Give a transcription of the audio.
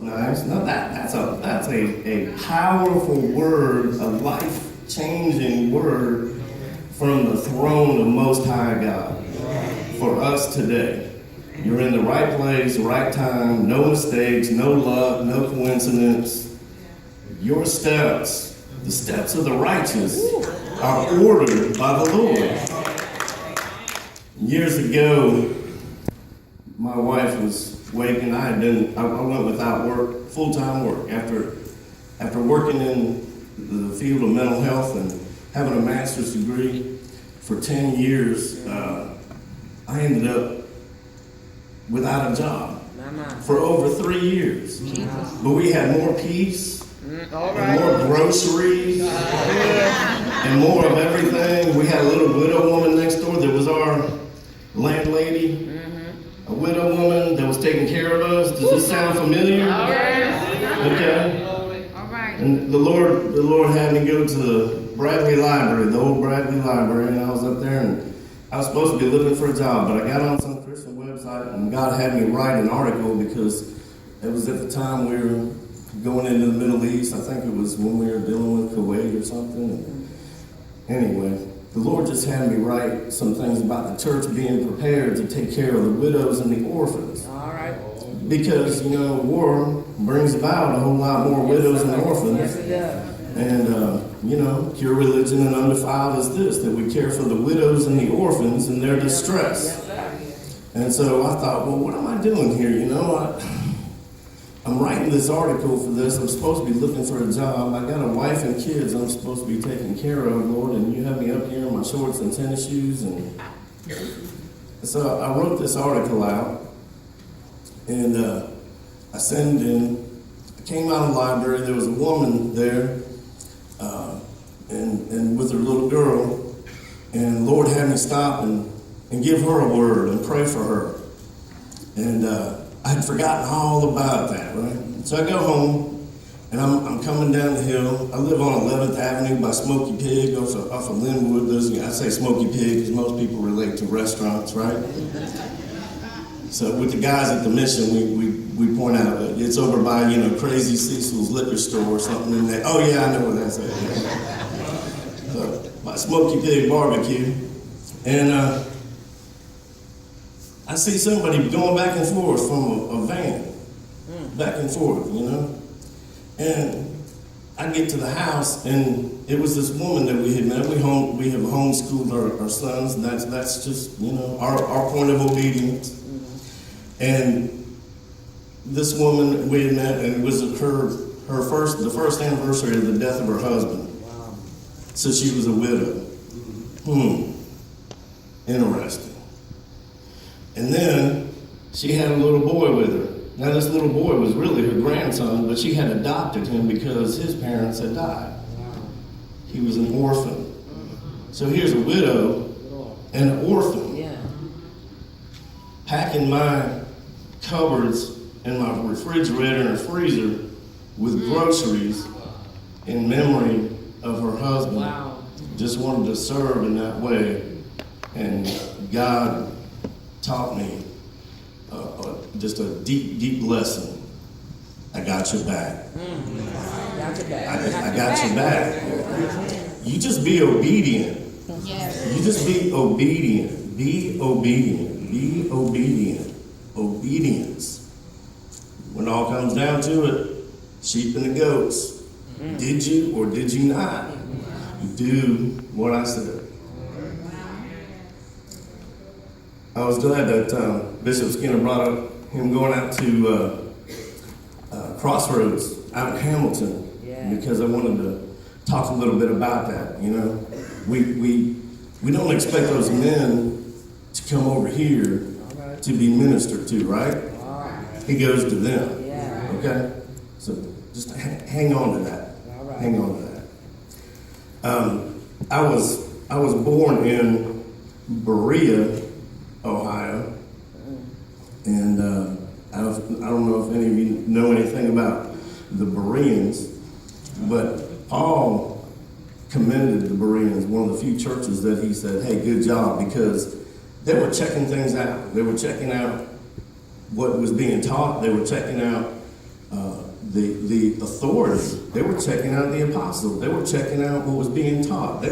Nice. No, that's a powerful word, a life-changing word from the throne of Most High God for us today. You're in the right place, right time, no mistakes, no luck, no coincidence. Your steps, the steps of the righteous, are ordered by the Lord. Years ago, my wife was waking. I went without work, full-time work. After working in the field of mental health and having a master's degree for 10 years, I ended up without a job for over 3 years. But we had more peace, and more groceries, and more of everything. We had a little widow woman next door that was our landlady. A widow woman that was taking care of us. Does this sound familiar? Okay. And the Lord had me go to the Bradley Library, the old Bradley Library, and I was up there, and I was supposed to be looking for a job, but I got on some Christian website, and God had me write an article because it was at the time we were going into the Middle East. I think it was when we were dealing with Kuwait or something. Anyway, the Lord just had me write some things about the church being prepared to take care of the widows and the orphans. All right. Because, war brings about a whole lot more widows and orphans. Yes, it does. And, pure religion and undefiled is this, that we care for the widows and the orphans in their distress. And so I thought, well, what am I doing here? I'm writing this article for this. I'm supposed to be looking for a job. I got a wife and kids I'm supposed to be taking care of, Lord, and you have me up here in my shorts and tennis shoes. And so I wrote this article out, and I sent it in. I came out of the library. There was a woman there, and with her little girl, and the Lord had me stop and give her a word and pray for her. And I had forgotten all about that, right? So I go home, and I'm coming down the hill. I live on 11th Avenue by Smoky Pig off of Linwood. I say Smoky Pig because most people relate to restaurants, right? So with the guys at the mission, we point out that it's over by, Crazy Cecil's liquor store or something. And oh yeah, I know where that's at. Yeah. So, by Smoky Pig Barbecue. And I see somebody going back and forth from a van, back and forth, And I get to the house, and it was this woman that we had met. We have homeschooled our sons, and that's just, our point of obedience. And this woman we had met, and it was the first anniversary of the death of her husband. Wow. So she was a widow. Interesting. And then she had a little boy with her. Now this little boy was really her grandson, but she had adopted him because his parents had died. He was an orphan. So here's a widow and an orphan. Packing my cupboards and my refrigerator and freezer with groceries in memory of her husband. Wow. Just wanted to serve in that way. And God taught me just a deep, deep lesson. I got your back. I got your back. You just be obedient. You just be obedient. Be obedient. Be obedient. Obedience. When it all comes down to it, sheep and the goats. Did you or did you not do what I said? I was glad that Bishop Skinner brought up him going out to Crossroads out in Hamilton, because I wanted to talk a little bit about that. We don't expect those men to come over here to be ministered to, right? He goes to them. Okay, so just hang on to that. Hang on to that. I was born in Berea, Ohio, and I don't know if any of you know anything about the Bereans, but Paul commended the Bereans, one of the few churches that he said, hey, good job, because they were checking things out. They were checking out what was being taught. They were checking out the authority. They were checking out the apostles. They were checking out what was being taught.